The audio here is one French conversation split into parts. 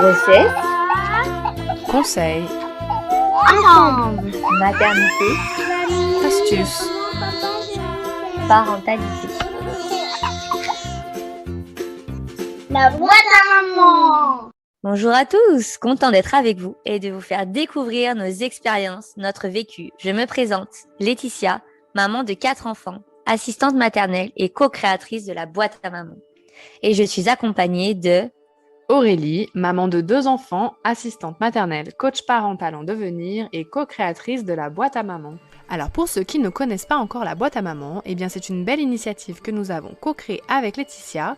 Grossesse, Conseils, Ensemble. maternité, astuces. parentalité. La boîte à maman. Bonjour à tous, content d'être avec vous et de vous faire découvrir nos expériences, notre vécu. Je me présente, Laetitia, maman de 4 enfants, assistante maternelle et co-créatrice de la boîte à maman. Et je suis accompagnée de... Aurélie, maman de 2 enfants, assistante maternelle, coach parental en devenir et co-créatrice de la boîte à maman. Alors pour ceux qui ne connaissent pas encore la boîte à maman, eh bien c'est une belle initiative que nous avons co-créée avec Laetitia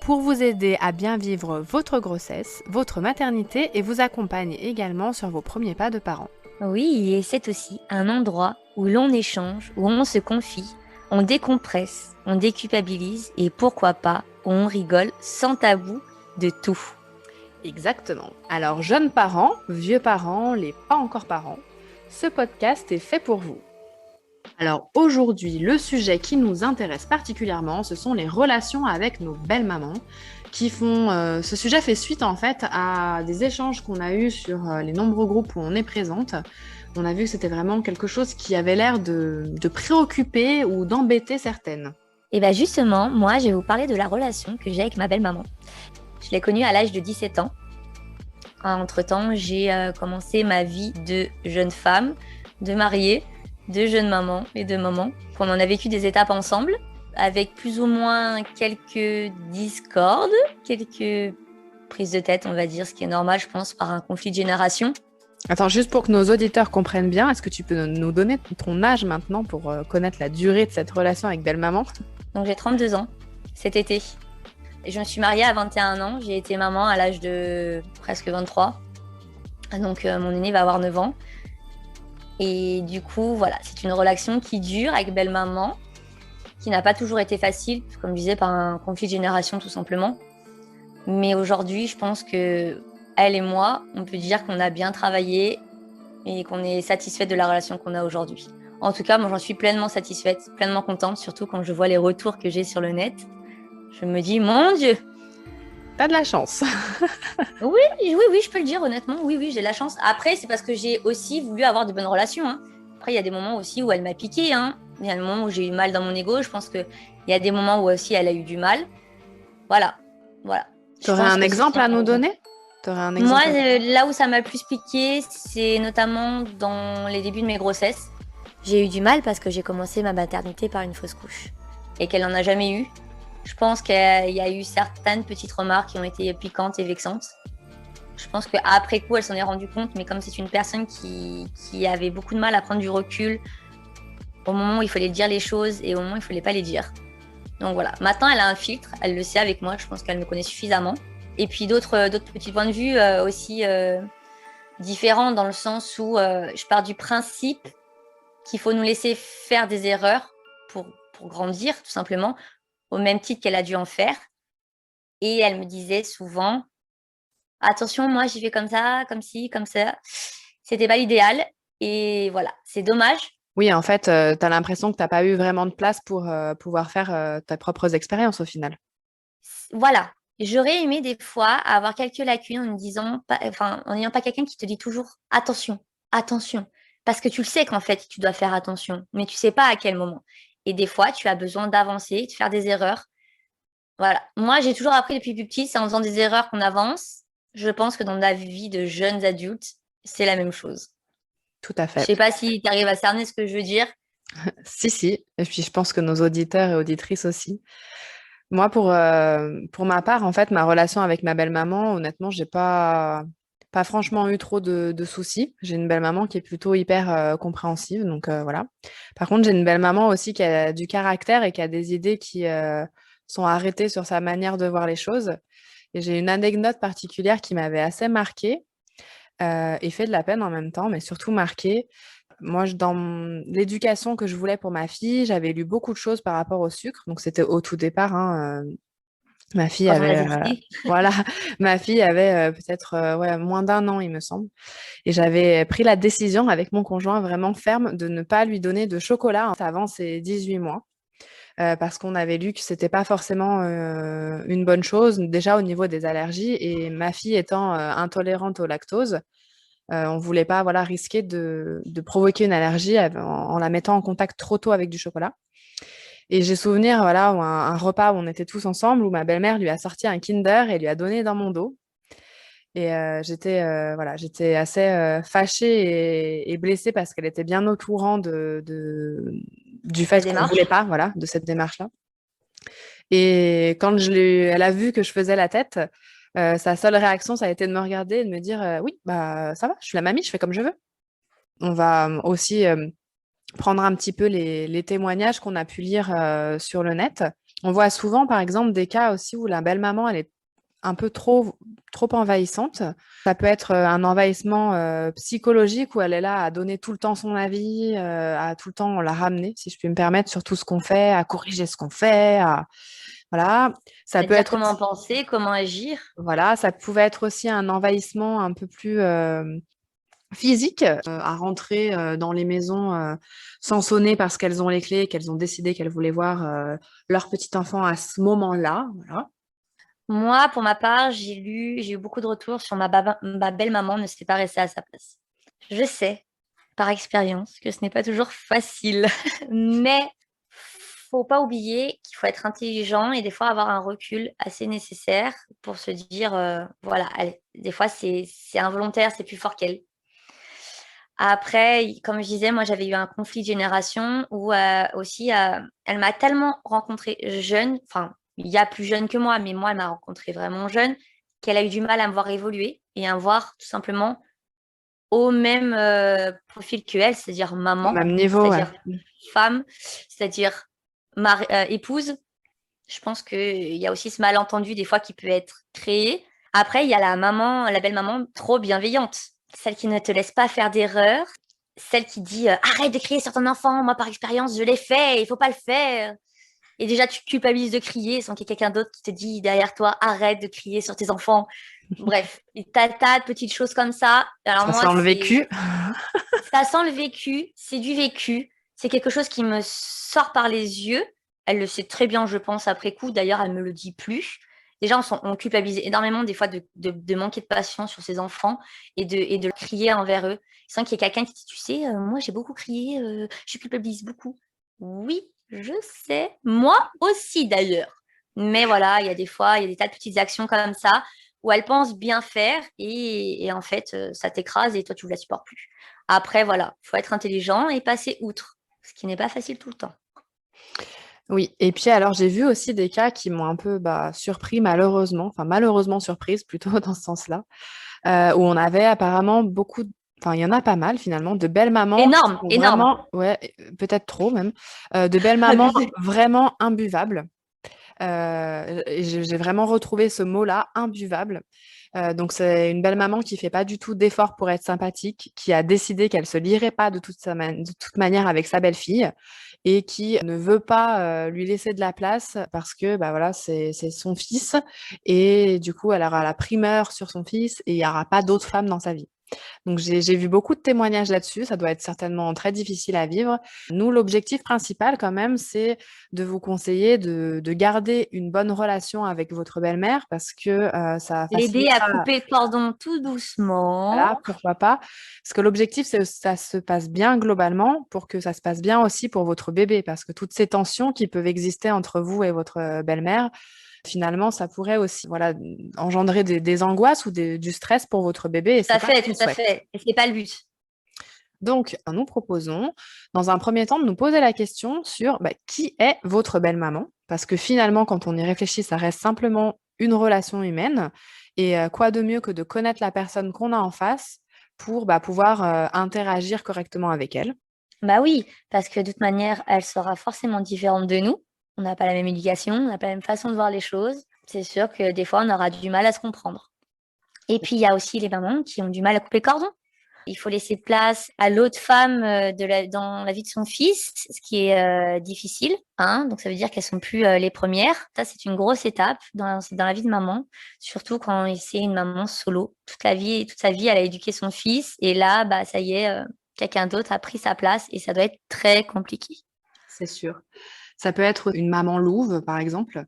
pour vous aider à bien vivre votre grossesse, votre maternité et vous accompagner également sur vos premiers pas de parents. Oui, et c'est aussi un endroit où l'on échange, où on se confie, on décompresse, on déculpabilise et pourquoi pas, on rigole sans tabou de tout. Exactement. Alors jeunes parents, vieux parents, les pas encore parents, ce podcast est fait pour vous. Alors aujourd'hui, le sujet qui nous intéresse particulièrement, ce sont les relations avec nos belles-mamans qui font... ce sujet fait suite en fait à des échanges qu'on a eus sur les nombreux groupes où on est présente. On a vu que c'était vraiment quelque chose qui avait l'air de préoccuper ou d'embêter certaines. Et bien justement, moi je vais vous parler de la relation que j'ai avec ma belle-maman. Je l'ai connue à l'âge de 17 ans. Entre-temps, j'ai commencé ma vie de jeune femme, de mariée, de jeune maman et de maman. On en a vécu des étapes ensemble, avec plus ou moins quelques discordes, quelques prises de tête, on va dire, ce qui est normal, je pense, par un conflit de génération. Attends, juste pour que nos auditeurs comprennent bien, est-ce que tu peux nous donner ton âge maintenant pour connaître la durée de cette relation avec belle-maman ? Donc j'ai 32 ans cet été. Et je me suis mariée à 21 ans, j'ai été maman à l'âge de presque 23. Donc mon aîné va avoir 9 ans. Et du coup, voilà, c'est une relation qui dure avec belle-maman, qui n'a pas toujours été facile, comme je disais, par un conflit de génération tout simplement. Mais aujourd'hui, je pense que elle et moi, on peut dire qu'on a bien travaillé et qu'on est satisfaite de la relation qu'on a aujourd'hui. En tout cas, moi j'en suis pleinement satisfaite, pleinement contente, surtout quand je vois les retours que j'ai sur le net. Je me dis, mon Dieu! T'as de la chance. Oui, je peux le dire honnêtement. Oui, j'ai de la chance. Après, c'est parce que j'ai aussi voulu avoir de bonnes relations. Hein. Après, il y a des moments aussi où elle m'a piqué. Hein. Il y a des moments où j'ai eu mal dans mon ego. Je pense qu'il y a des moments où aussi elle a eu du mal. Voilà. T'aurais un exemple à nous donner ? Moi, là où ça m'a le plus piqué, c'est notamment dans les débuts de mes grossesses. J'ai eu du mal parce que j'ai commencé ma maternité par une fausse couche et qu'elle n'en a jamais eu. Je pense qu'il y a eu certaines petites remarques qui ont été piquantes et vexantes. Je pense qu'après coup, elle s'en est rendue compte, mais comme c'est une personne qui avait beaucoup de mal à prendre du recul au moment où il fallait dire les choses et au moment où il ne fallait pas les dire. Donc voilà, maintenant elle a un filtre, elle le sait avec moi, je pense qu'elle me connaît suffisamment. Et puis d'autres petits points de vue aussi différents dans le sens où je pars du principe qu'il faut nous laisser faire des erreurs pour grandir tout simplement, au même titre qu'elle a dû en faire. Et elle me disait souvent, attention, moi j'y vais comme ça, comme ci, comme ça. C'était pas l'idéal. Et voilà, c'est dommage. Oui, en fait, t'as l'impression que t'as pas eu vraiment de place pour pouvoir faire tes propres expériences au final. Voilà. J'aurais aimé des fois avoir quelques lacunes en me disant, en n'ayant pas quelqu'un qui te dit toujours attention, attention. Parce que tu le sais qu'en fait, tu dois faire attention, mais tu sais pas à quel moment. Et des fois, tu as besoin d'avancer, de faire des erreurs. Voilà. Moi, j'ai toujours appris depuis plus petit, c'est en faisant des erreurs qu'on avance. Je pense que dans la vie de jeunes adultes, c'est la même chose. Tout à Je fait. sais pas si tu arrives à cerner ce que je veux dire. Si. Et puis, je pense que nos auditeurs et auditrices aussi. Moi, pour ma part, en fait, ma relation avec ma belle-maman, honnêtement, j'ai pas franchement eu trop de soucis. J'ai une belle-maman qui est plutôt hyper compréhensive, donc voilà. Par contre, j'ai une belle-maman aussi qui a du caractère et qui a des idées qui sont arrêtées sur sa manière de voir les choses. Et j'ai une anecdote particulière qui m'avait assez marquée et fait de la peine en même temps, mais surtout marquée. Moi, dans l'éducation que je voulais pour ma fille, j'avais lu beaucoup de choses par rapport au sucre. Donc, c'était au tout départ. Hein, ma fille Quand on avait, a décidé. voilà, ma fille avait peut-être moins d'1 an, il me semble. Et j'avais pris la décision avec mon conjoint vraiment ferme de ne pas lui donner de chocolat avant ses 18 mois. parce qu'on avait lu que c'était pas forcément une bonne chose, déjà au niveau des allergies. Et ma fille étant intolérante au lactose, on voulait pas voilà, risquer de provoquer une allergie en la mettant en contact trop tôt avec du chocolat. Et j'ai souvenir, voilà, un repas où on était tous ensemble, où ma belle-mère lui a sorti un Kinder et lui a donné dans mon dos. Et voilà, j'étais assez fâchée et blessée parce qu'elle était bien au courant du La fait qu'on ne voulait démarche. pas, voilà, de cette démarche-là. Et quand elle a vu que je faisais la tête, sa seule réaction, ça a été de me regarder et de me dire oui, bah ça va, je suis la mamie, je fais comme je veux. On va aussi prendre un petit peu les témoignages qu'on a pu lire sur le net. On voit souvent, par exemple, des cas aussi où la belle-maman, elle est un peu trop envahissante. Ça peut être un envahissement psychologique où elle est là à donner tout le temps son avis, à tout le temps la ramener, si je puis me permettre, sur tout ce qu'on fait, à corriger ce qu'on fait, voilà. Ça peut C'est-à-dire être comment aussi, penser, comment agir. voilà, ça pouvait être aussi un envahissement un peu plus physique, à rentrer dans les maisons sans sonner parce qu'elles ont les clés, qu'elles ont décidé qu'elles voulaient voir leur petit enfant à ce moment-là. Voilà. Moi, pour ma part, j'ai eu beaucoup de retours sur ma belle-maman ne s'est pas restée à sa place. Je sais, par expérience, que ce n'est pas toujours facile, mais faut pas oublier qu'il faut être intelligent et des fois avoir un recul assez nécessaire pour se dire, voilà, allez, des fois c'est involontaire, c'est plus fort qu'elle. Après, comme je disais, moi j'avais eu un conflit de génération où aussi elle m'a tellement rencontrée jeune, enfin il y a plus jeune que moi, mais moi elle m'a rencontrée vraiment jeune, qu'elle a eu du mal à me voir évoluer et à me voir tout simplement au même profil que elle, c'est-à-dire Au maman, même niveau, ouais. c'est-à-dire femme, c'est-à-dire épouse. Je pense qu'il y a aussi ce malentendu des fois qui peut être créé. Après, il y a la maman, la belle maman trop bienveillante, celle qui ne te laisse pas faire d'erreur, celle qui dit arrête de crier sur ton enfant, moi par expérience je l'ai fait, il faut pas le faire. Et déjà tu culpabilises de crier sans qu'il y ait quelqu'un d'autre qui te dit derrière toi arrête de crier sur tes enfants. Bref, des tas de petites choses comme ça. Alors Ça moi sent le c'est vécu. ça sent le vécu, c'est du vécu, c'est quelque chose qui me sort par les yeux. Elle le sait très bien, je pense, après coup. D'ailleurs, elle me le dit plus. Déjà, on culpabilise énormément des fois de manquer de patience sur ses enfants et de crier envers eux. Sans qu'il y ait quelqu'un qui dit, tu sais, moi j'ai beaucoup crié, je culpabilise beaucoup. Oui, je sais. Moi aussi d'ailleurs. Mais voilà, il y a des fois, il y a des tas de petites actions comme ça où elle pense bien faire et en fait, ça t'écrase et toi, tu ne la supportes plus. Après, voilà, il faut être intelligent et passer outre, ce qui n'est pas facile tout le temps. Oui, et puis alors j'ai vu aussi des cas qui m'ont un peu surpris malheureusement, enfin malheureusement surprise plutôt dans ce sens-là, où on avait apparemment enfin il y en a pas mal finalement, de belles mamans qui Énorme, sont énorme. vraiment, ouais, peut-être trop même, de belles mamans Abusé. vraiment imbuvables. Et j'ai vraiment retrouvé ce mot-là, imbuvable. Donc c'est une belle maman qui fait pas du tout d'effort pour être sympathique, qui a décidé qu'elle se lierait pas de toute manière avec sa belle-fille et qui ne veut pas lui laisser de la place parce que bah voilà, c'est son fils et du coup elle aura la primeur sur son fils et il y aura pas d'autres femmes dans sa vie. Donc j'ai vu beaucoup de témoignages là-dessus, ça doit être certainement très difficile à vivre. Nous, l'objectif principal quand même, c'est de vous conseiller de garder une bonne relation avec votre belle-mère parce que ça L'aider à facilitera, couper le cordon tout doucement. voilà, pourquoi pas. Parce que l'objectif, c'est que ça se passe bien globalement pour que ça se passe bien aussi pour votre bébé parce que toutes ces tensions qui peuvent exister entre vous et votre belle-mère, finalement, ça pourrait aussi voilà, engendrer des angoisses ou du stress pour votre bébé et c'est pas ce qu'on Tout à souhaite. fait. Et c'est pas le but. Donc, nous proposons, dans un premier temps, de nous poser la question sur qui est votre belle-maman? Parce que finalement, quand on y réfléchit, ça reste simplement une relation humaine. Et quoi de mieux que de connaître la personne qu'on a en face pour pouvoir interagir correctement avec elle. Bah oui, parce que de toute manière, elle sera forcément différente de nous. On n'a pas la même éducation, on n'a pas la même façon de voir les choses. C'est sûr que des fois, on aura du mal à se comprendre. Et puis, il y a aussi les mamans qui ont du mal à couper le cordon. Il faut laisser place à l'autre femme dans la vie de son fils, ce qui est difficile, hein. Donc, ça veut dire qu'elles sont plus les premières. Ça, c'est une grosse étape dans la vie de maman, surtout quand c'est une maman solo. Toute sa vie, elle a éduqué son fils. Et là, bah, ça y est, quelqu'un d'autre a pris sa place et ça doit être très compliqué. C'est sûr. Ça peut être une maman louve, par exemple,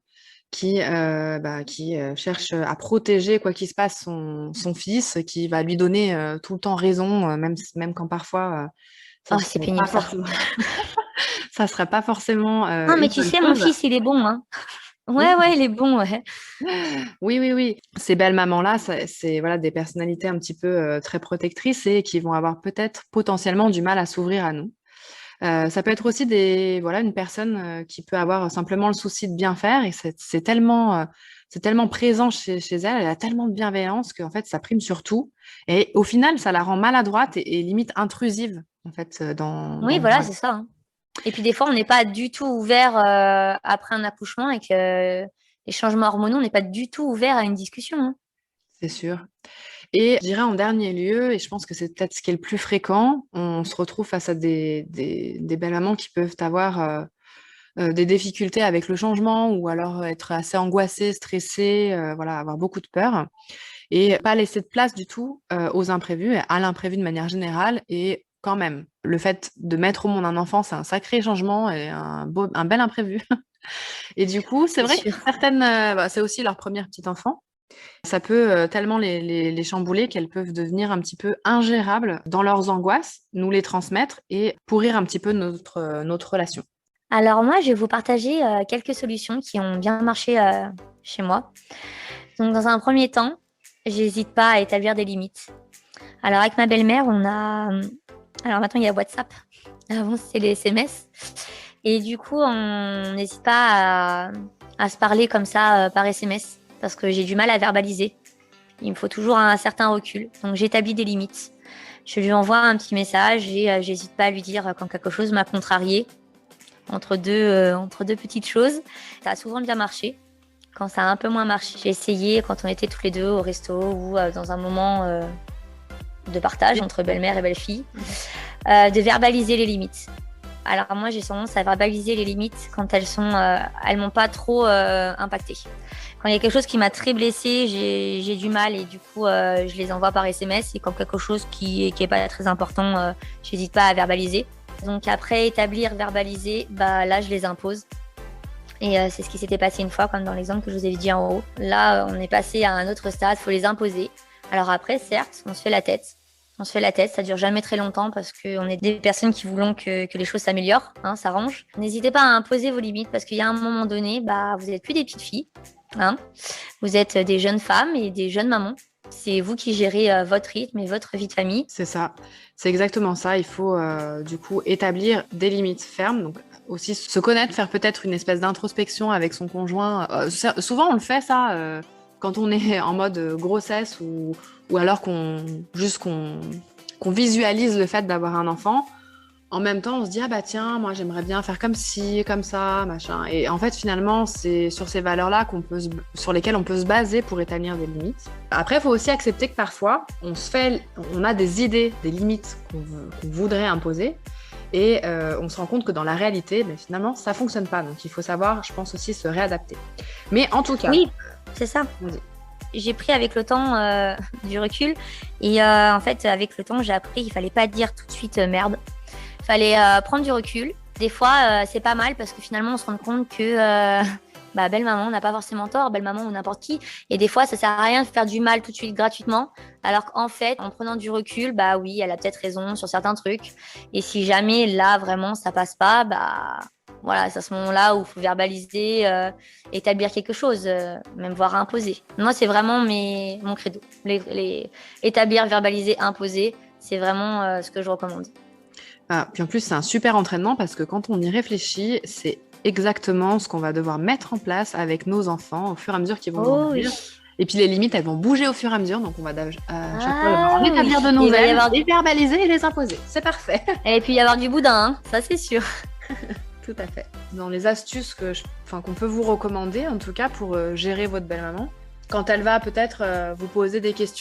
qui cherche à protéger, quoi qu'il se passe, son fils, qui va lui donner tout le temps raison, même quand parfois ça Oh, c'est serait pas pénible ça. forcément, ça serait pas forcément Non, mais une tu bonne sais, mon chose. fils, il est bon, hein. Oui, Ouais, il est bon, ouais. oui, oui, oui. Ces belles mamans-là, c'est voilà, des personnalités un petit peu très protectrices et qui vont avoir peut-être potentiellement du mal à s'ouvrir à nous. Ça peut être aussi voilà, une personne qui peut avoir simplement le souci de bien faire et c'est tellement présent chez elle, elle a tellement de bienveillance qu'en fait, ça prime sur tout. Et au final, ça la rend maladroite et limite intrusive, en fait, Oui, dans voilà, le c'est ça, hein. Et puis des fois, on n'est pas du tout ouvert après un accouchement et que les changements hormonaux, on n'est pas du tout ouvert à une discussion, hein. c'est sûr. Et je dirais en dernier lieu, et je pense que c'est peut-être ce qui est le plus fréquent, on se retrouve face à des belles mamans qui peuvent avoir des difficultés avec le changement ou alors être assez angoissées, stressées, voilà, avoir beaucoup de peur et pas laisser de place du tout aux imprévus, et à l'imprévu de manière générale. Et quand même, le fait de mettre au monde un enfant, c'est un sacré changement et un bel imprévu. Et du coup, c'est C'est vrai que sûr. certaines, c'est aussi leur premier petit enfant. Ça peut tellement les chambouler qu'elles peuvent devenir un petit peu ingérables dans leurs angoisses, nous les transmettre et pourrir un petit peu notre relation. Alors moi, je vais vous partager quelques solutions qui ont bien marché chez moi. Donc dans un premier temps, j'hésite pas à établir des limites. Alors avec ma belle-mère, on a... Alors maintenant, il y a WhatsApp. Avant, c'était les SMS. Et du coup, on n'hésite pas à se parler comme ça par SMS parce que j'ai du mal à verbaliser. Il me faut toujours un certain recul. Donc j'établis des limites. Je lui envoie un petit message et j'hésite pas à lui dire quand quelque chose m'a contrariée entre deux petites choses. Ça a souvent bien marché. Quand ça a un peu moins marché, j'ai essayé quand on était toutes les deux au resto ou dans un moment de partage entre belle-mère et belle-fille, de verbaliser les limites. Alors moi, j'ai tendance à verbaliser les limites quand elles m'ont pas trop impactée. Quand il y a quelque chose qui m'a très blessée, j'ai du mal et du coup, je les envoie par SMS. Et quand quelque chose qui est pas très important, j'hésite pas à verbaliser. Donc après établir, verbaliser, là, je les impose. Et c'est ce qui s'était passé une fois, comme dans l'exemple que je vous ai dit en haut. Là, on est passé à un autre stade, il faut les imposer. Alors après, certes, on se fait la tête. On se fait la tête, ça dure jamais très longtemps parce qu'on est des personnes qui voulons que les choses s'améliorent, hein, s'arrangent. N'hésitez pas à imposer vos limites parce qu'il y a un moment donné, vous n'êtes plus des petites filles, hein. Vous êtes des jeunes femmes et des jeunes mamans. C'est vous qui gérez votre rythme et votre vie de famille. C'est ça, c'est exactement ça. Il faut du coup établir des limites fermes, donc aussi se connaître, faire peut-être une espèce d'introspection avec son conjoint. Souvent on le fait ça quand on est en mode grossesse ou alors qu'on visualise le fait d'avoir un enfant. En même temps, on se dit, ah bah tiens, moi j'aimerais bien faire comme ci, comme ça, machin. Et en fait, finalement, c'est sur ces valeurs-là sur lesquelles on peut se baser pour établir des limites. Après, il faut aussi accepter que parfois, on a des idées, des limites qu'on voudrait imposer. Et on se rend compte que dans la réalité, finalement, ça ne fonctionne pas. Donc, il faut savoir, je pense aussi, se réadapter. Mais en tout cas... Oui, c'est ça. Vas-y. J'ai pris avec le temps du recul. Et en fait, avec le temps, j'ai appris qu'il ne fallait pas dire tout de suite merde. Il fallait prendre du recul. Des fois, c'est pas mal parce que finalement, on se rend compte que belle maman n'a pas forcément tort, belle maman ou n'importe qui. Et des fois, ça sert à rien de faire du mal tout de suite gratuitement. Alors qu'en fait, en prenant du recul, oui, elle a peut-être raison sur certains trucs. Et si jamais là, vraiment, ça passe pas, voilà, c'est à ce moment-là où il faut verbaliser, établir quelque chose, même voire imposer. Moi, c'est vraiment mon credo. Établir, verbaliser, imposer, c'est vraiment ce que je recommande. Puis en plus, c'est un super entraînement parce que quand on y réfléchit, c'est exactement ce qu'on va devoir mettre en place avec nos enfants au fur et à mesure qu'ils vont grandir. Oui. Et puis les limites, elles vont bouger au fur et à mesure, donc on va chaque fois devoir en établir de nouvelles, les verbaliser et les imposer. C'est parfait. Et puis il y avoir du boudin, hein, ça c'est sûr. Tout à fait. Dans les astuces qu'on peut vous recommander, en tout cas, pour gérer votre belle-maman, quand elle va peut-être vous poser des questions